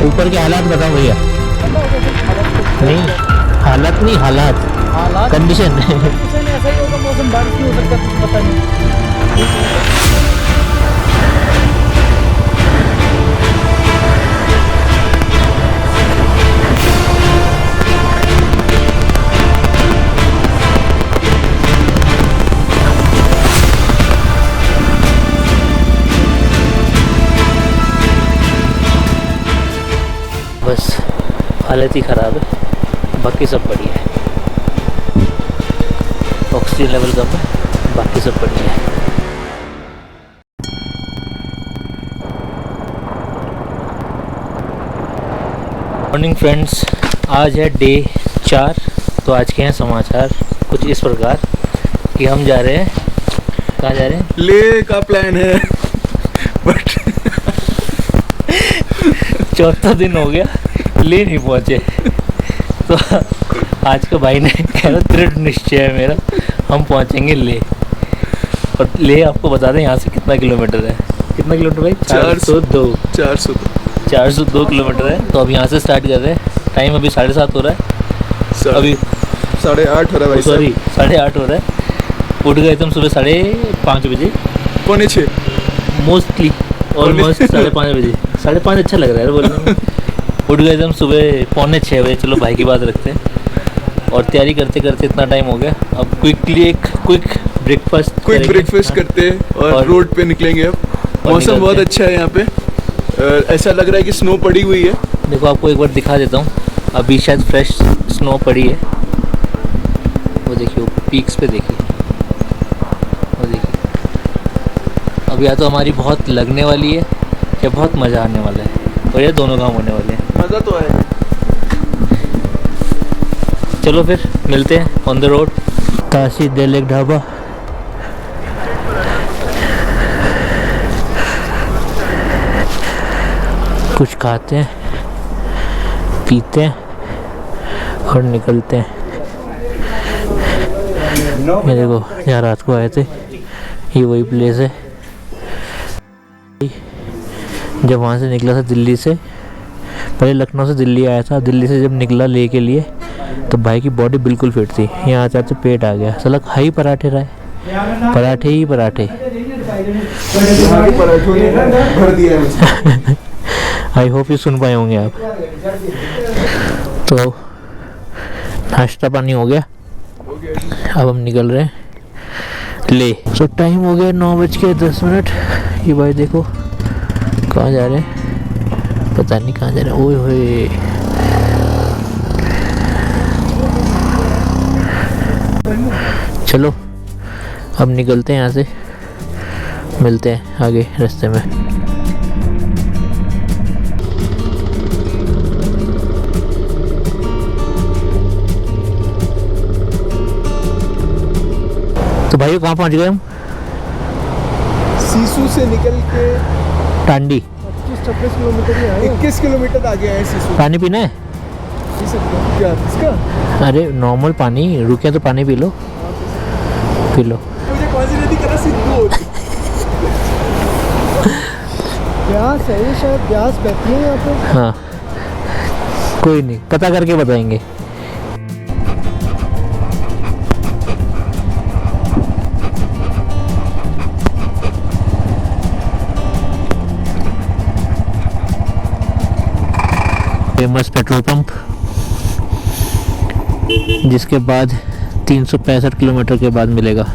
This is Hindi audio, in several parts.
ऊपर के हालात बताओ भैया। नहीं हालत नहीं, हालात हालात कंडीशन। कंडीशन ऐसा ही होगा, मौसम बारिश भी हो सकता है, कुछ पता नहीं। बस हालत ही ख़राब है, बाकी सब बढ़िया है। ऑक्सीजन लेवल कम है, बाकी सब बढ़िया है। मॉर्निंग फ्रेंड्स, आज है डे 4। तो आज के हैं समाचार कुछ इस प्रकार कि हम जा रहे हैं, कहाँ जा रहे हैं? ले का प्लान है बट चौथा दिन हो गया, ले नहीं पहुँचे। तो आज का भाई ने कह रहा दृढ़ निश्चय है मेरा, हम पहुँचेंगे ले। और ले आपको बता दें यहाँ से कितना किलोमीटर है। कितना किलोमीटर भाई? 402 402 किलोमीटर है। तो अब यहाँ से स्टार्ट कर रहे हैं। टाइम अभी 7:30 हो रहा है। अभी 8:30 हो रहा है भाई। सॉरी 8:30 हो रहा है। उठ गए तुम सुबह 5:30 बजे, 5:45 मोस्टली ऑलमोस्ट 5:30 बजे। 5:30 अच्छा लग रहा है बोलने में। उठ गए हम सुबह 5:45 बजे। चलो भाई की बात रखते हैं। और तैयारी करते करते इतना टाइम हो गया। अब क्विकली एक क्विक ब्रेकफास्ट करते हैं और रोड पे निकलेंगे। अब मौसम बहुत अच्छा है यहाँ पे। ऐसा लग रहा है कि स्नो पड़ी हुई है। देखो आपको एक बार दिखा देता हूँ। अभी शायद फ्रेश स्नो पड़ी है। वो देखिए पीक्स पे देखिए, वो देखिए। अब या तो हमारी बहुत लगने वाली है या बहुत मज़ा आने वाला है, और ये दोनों काम होने वाले हैं। मज़ा तो है। चलो फिर मिलते हैं ऑन द रोड। ताशी दिल ढाबा। कुछ खाते हैं, पीते हैं और निकलते हैं। ये देखो यहाँ रात को आए थे, ये वही प्लेस है। जब वहाँ से निकला था दिल्ली से, पहले लखनऊ से दिल्ली आया था। दिल्ली से जब निकला ले के लिए तो भाई की बॉडी बिल्कुल फिट थी। यहाँ आते आते पेट आ गया। साला खा ही पराठे रहा है, पराठे ही पराठे। भर दिया है मुझे। आई होप ये सुन पाए होंगे आप। तो नाश्ता पानी हो गया, अब हम निकल रहे हैं ले। तो टाइम हो गया 9:10। ये भाई देखो कहाँ जा रहे हैं, पता नहीं कहाँ जा रहे हैं। ओए होए, चलो अब निकलते हैं यहाँ से, मिलते हैं आगे रास्ते में। तो भाई कहाँ पहुँच गए हम? सीसू से निकल के टांडी 25-26 किलोमीटर ही आए। 21 किलोमीटर आगे आए सीसू। पानी पीना है? पी सकते हो क्या इसका? अरे नॉर्मल पानी, रुके तो पानी पी लो, पी लो। मुझे कौन सी नदी करा सिद्धू ब्यास है ये, शायद ब्यास बहती है यहाँ पे। हाँ कोई नहीं, पता करके बताएंगे। फेमस पेट्रोल पंप, जिसके बाद 365 किलोमीटर के बाद मिलेगा।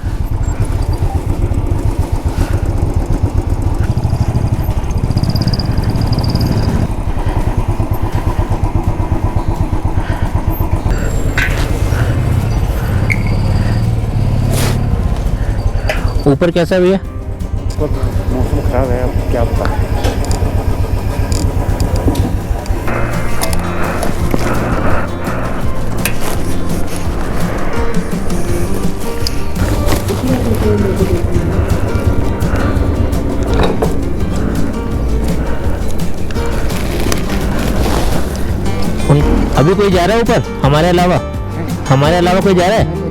ऊपर कैसा है भैया? मौसम खराब है, अब क्या पता। अभी कोई जा रहा है ऊपर हमारे अलावा? हमारे अलावा कोई जा रहा है?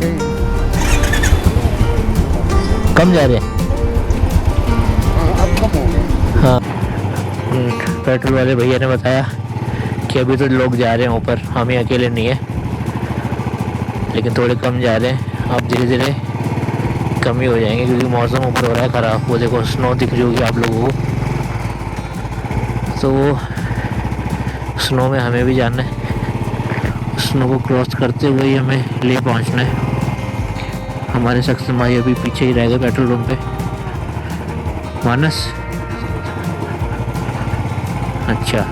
कम जा रहे हैं। हाँ पेट्रोल वाले भैया ने बताया कि अभी तो लोग जा रहे हैं ऊपर, हम ही अकेले नहीं है, लेकिन थोड़े कम जा रहे हैं। अब धीरे धीरे कम ही हो जाएंगे क्योंकि मौसम ऊपर हो रहा है ख़राब। वो देखो स्नो दिख रही होगी आप लोगों को, तो वो स्नो में हमें भी जाना है। स्नो को क्रॉस करते हुए ही हमें ले पहुंचना है। हमारे सक्षम भाई अभी पीछे ही रह गए पेट्रोल पंप पे। मानस, अच्छा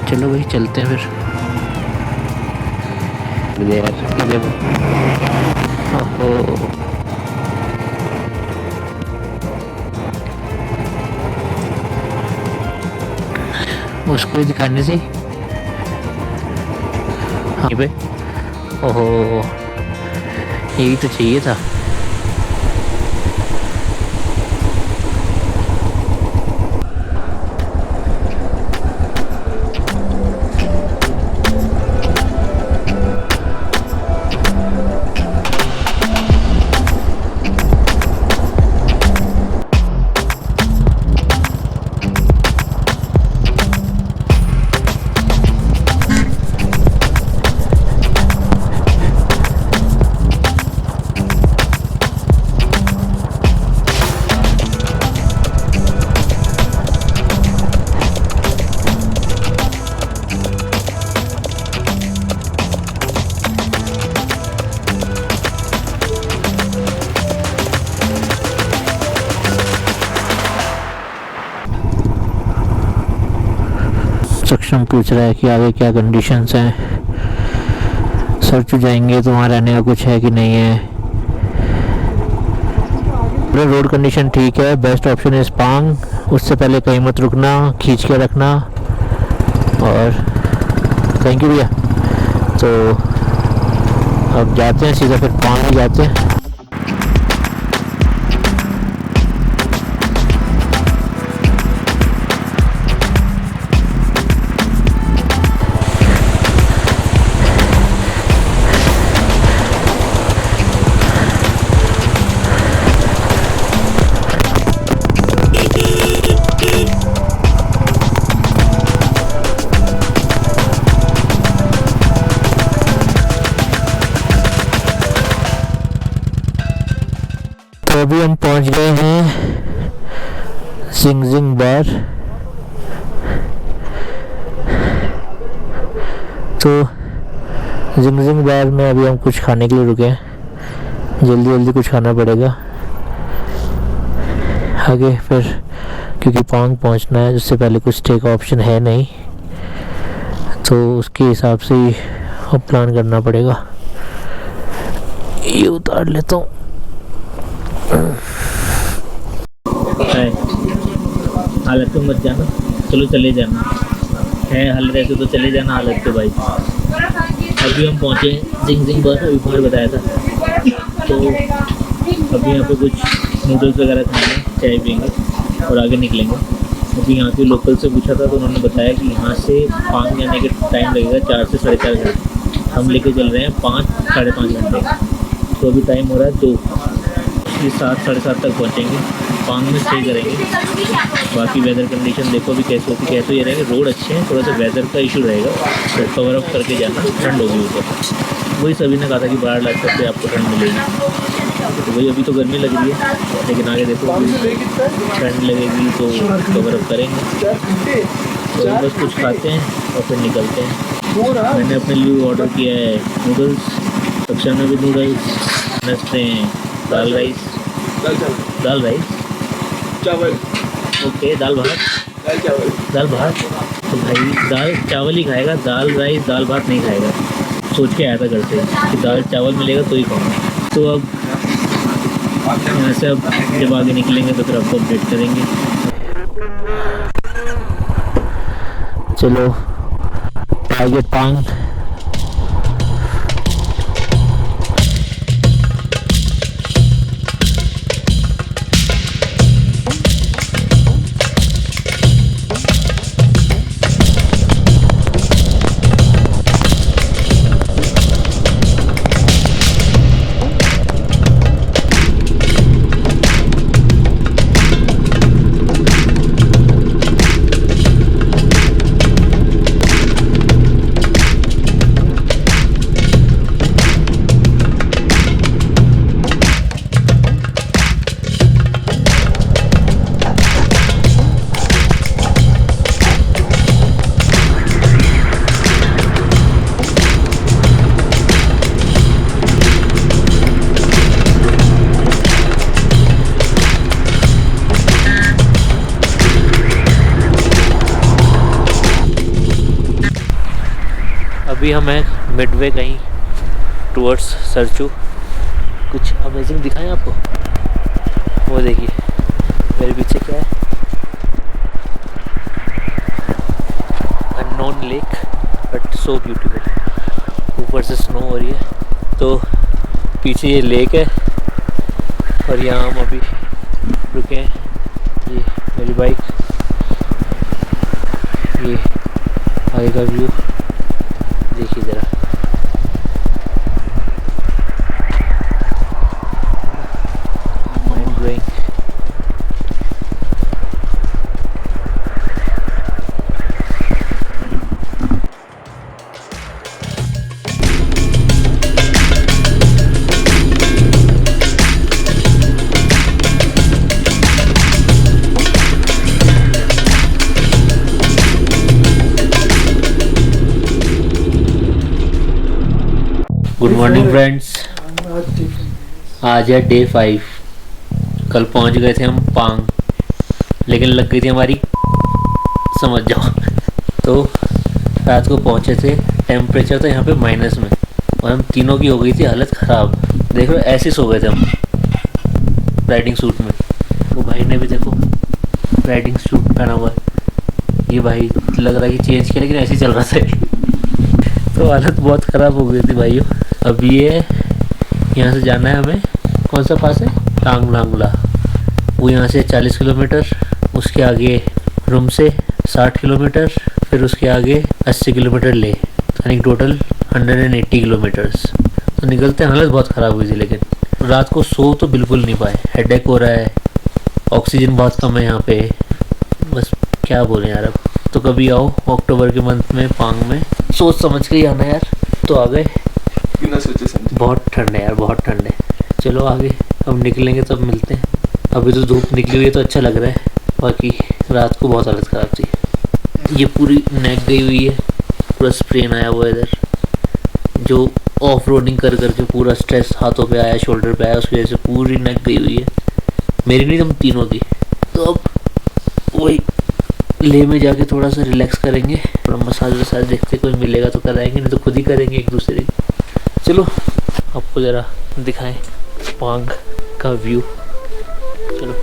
चलो भाई चलते हैं फिर। ओहो, उसको दिखाने से हाँ पे, ओहो यही तो चाहिए था। सक्षम पूछ रहा है कि आगे क्या कंडीशंस हैं, सर्च जाएंगे तो वहाँ रहने का कुछ है कि नहीं है। पूरे रोड कंडीशन ठीक है, बेस्ट ऑप्शन है स्पांग। उससे पहले कहीं मत रुकना, खींच के रखना। और थैंक यू भैया। तो अब जाते हैं सीधा, फिर पांग ही जाते हैं। तो अभी हम पहुंच गए हैं जिंगजिंग बार। तो जिंगजिंग बार में अभी हम कुछ खाने के लिए रुके हैं, जल्दी जल्दी कुछ खाना पड़ेगा आगे फिर, क्योंकि पांग पहुंचना है। उससे पहले कुछ स्टे का ऑप्शन है नहीं, तो उसके हिसाब से ही अब प्लान करना पड़ेगा। ये उतार लेता हूँ। हालत तो मत जाना, चलो चले जाना है, हालत ऐसे तो चले जाना हालत तो भाई। अभी हम पहुँचे जिंगजिंग बार, अभी बाहर बताया था। तो अभी यहाँ पे कुछ नूडल्स वगैरह खाएंगे, चाय पियेंगे और आगे निकलेंगे। अभी यहाँ के लोकल से पूछा था तो उन्होंने बताया कि यहाँ से पांग जाने के टाइम लगेगा 4 से 4.5 घंटे। हम लेके चल रहे हैं 5 साढ़े 5 घंटे। तो अभी टाइम हो रहा है 2, 7 साढ़े 7 तक पहुँचेंगे। पांग में स्टे करेंगे। बाकी वेदर कंडीशन देखो अभी कैसे होती, कैसे ये रहेंगे। रोड अच्छे हैं, थोड़ा सा वेदर का इशू रहेगा, तो कवर अप करके जाना, ठंड होगी ऊपर। वही सभी ने कहा था कि बाहर लास्ट पे आपको ठंड मिलेगी, तो वही अभी तो गर्मी लग रही है, लेकिन आगे देखो ठंड लगेगी तो कवर अप करेंगे। तो बस कुछ खाते हैं और फिर निकलते हैं। मैंने अपने लिए ऑर्डर किया है नूडल्स, कक्षा में भी नूडल्स, नस्ते हैं दाल राइस, चावल, ओके दाल भात, दाल भात। तो भाई दाल चावल ही खाएगा, दाल राइस दाल भात नहीं खाएगा। सोच के आया था घर से कि दाल चावल मिलेगा तो ही खाऊंगा। तो अब यहाँ से अब जब आगे निकलेंगे तो फिर आपको अपडेट करेंगे। चलो आगे पांग। अभी हम हैं मिडवे कहीं टूवर्ड्स सरचू। कुछ अमेजिंग दिखाएं आपको। वो देखिए मेरे पीछे क्या है, unknown lake but so beautiful. ऊपर से स्नो हो रही है तो पीछे ये लेक है और यहाँ हम अभी रुके हैं। ये मेरी बाइक, ये आगे का व्यू देखिए ज़रा। Mind blowing. Good morning friends. आज है डे 5। कल पहुंच गए थे हम पांग, लेकिन लग गई थी हमारी, समझ जाओ। तो रात को पहुंचे थे, टेम्परेचर था यहाँ पे माइनस में और हम तीनों की हो गई थी हालत ख़राब। देख लो ऐसे सो गए थे हम राइडिंग सूट में। वो भाई ने भी देखो राइडिंग सूट पहना हुआ है। ये भाई लग रहा है कि चेंज किया लेकिन ऐसे ही चल रहा था। तो हालत बहुत ख़राब हो गई थी भाइयों। अब ये यहाँ से जाना है हमें, कौन सा पास है, टांग लांगला। वो यहाँ से 40 किलोमीटर, उसके आगे रूम से 60 किलोमीटर, फिर उसके आगे 80 किलोमीटर ले, यानी टोटल 180 किलोमीटर्स। तो निकलते हालत बहुत ख़राब हुई थी, लेकिन रात को सो तो बिल्कुल नहीं पाए। हेडेक हो रहा है, ऑक्सीजन बहुत कम है यहाँ पे, बस क्या बोलें यार। अब तो कभी आओ अक्टूबर के मंथ में पांग में, सोच समझ के ही आना यार। तो आ गए, बिना सोचे समझे। बहुत ठंड है यार, बहुत ठंड है। चलो आगे अब निकलेंगे तब मिलते हैं। अभी तो धूप निकली हुई है तो अच्छा लग रहा है, बाकी रात को बहुत हालत ख़राब थी। ये पूरी नेक गई हुई है, पूरा स्प्रेन आया हुआ है इधर, जो ऑफ रोडिंग कर करके पूरा स्ट्रेस हाथों पे आया, शोल्डर पे आया, उसकी वजह से पूरी नेक गई हुई है। मेरी नहीं, हम तीनों की। तो अब वही ले में जाके थोड़ा सा रिलैक्स करेंगे, थोड़ा मसाज वसाज देखते, कोई मिलेगा तो कराएंगे, नहीं तो खुद ही करेंगे एक दूसरे की। चलो आपको ज़रा दिखाएं पांग का व्यू। चलो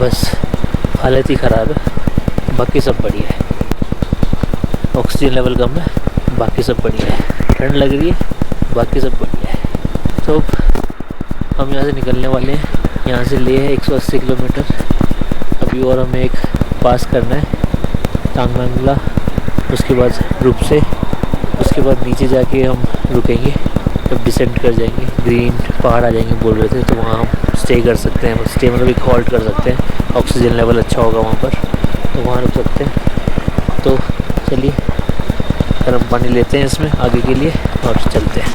बस हालत ही ख़राब है, बाकी सब बढ़िया है। ऑक्सीजन लेवल कम है, बाकी सब बढ़िया है। ठंड लग रही है, बाकी सब बढ़िया है। तो हम यहाँ से निकलने वाले हैं। यहाँ से ले है 180 किलोमीटर अभी, और हमें एक पास करना है टांग लांगला। उसके बाद रूप से, उसके बाद नीचे जाके हम रुकेंगे, जब डिसेंड कर जाएंगे ग्रीन पहाड़ आ जाएंगे बोल रहे थे, तो वहाँ हम स्टे कर सकते हैं। स्टे मतलब एक हॉल्ट कर सकते हैं, ऑक्सीजन लेवल अच्छा होगा वहाँ पर, तो वहाँ रुक सकते हैं। तो चलिए गर्म पानी लेते हैं इसमें आगे के लिए और चलते हैं।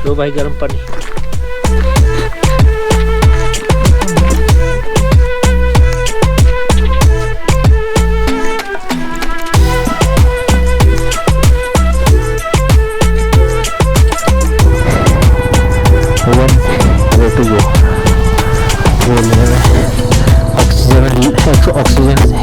लो भाई गर्म पानी। ऑक्सीजन से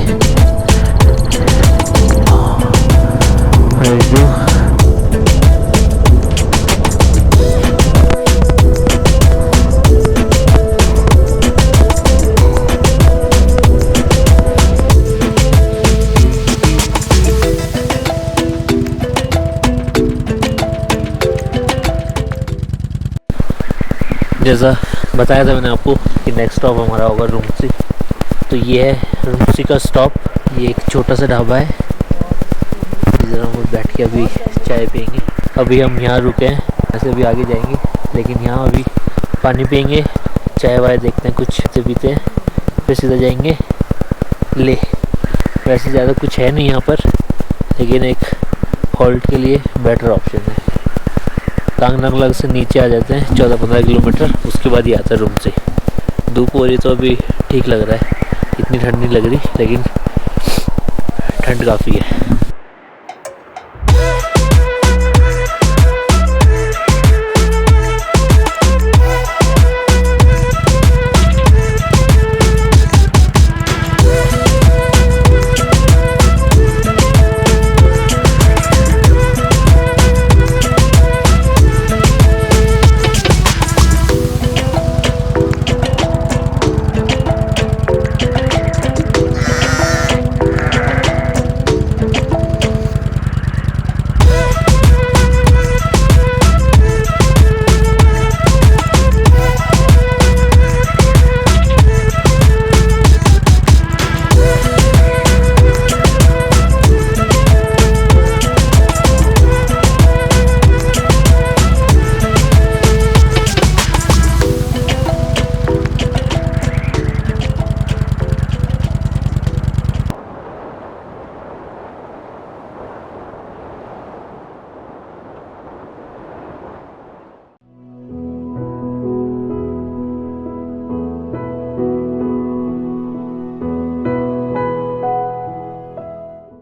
जैसा बताया था मैंने आपको कि नेक्स्ट स्टॉप हमारा होगा रुमसी। तो ये है रुमसी का स्टॉप। ये एक छोटा सा ढाबा है, इधर हम बैठ के अभी चाय पियेंगे। अभी हम यहाँ रुके हैं, ऐसे अभी आगे जाएंगे, लेकिन यहाँ अभी पानी पियेंगे, चाय वाय देखते हैं, कुछ पीते हैं, फिर सीधा जाएंगे ले। वैसे ज़्यादा कुछ है नहीं यहाँ पर, लेकिन एक हॉल्ट के लिए बेटर ऑप्शन है। तांग नांगलांग से नीचे आ जाते हैं 14-15 किलोमीटर, उसके बाद ही आता है रूम से। धूप हो रही तो अभी ठीक लग रहा है, इतनी ठंड नहीं लग रही, लेकिन ठंड काफ़ी है।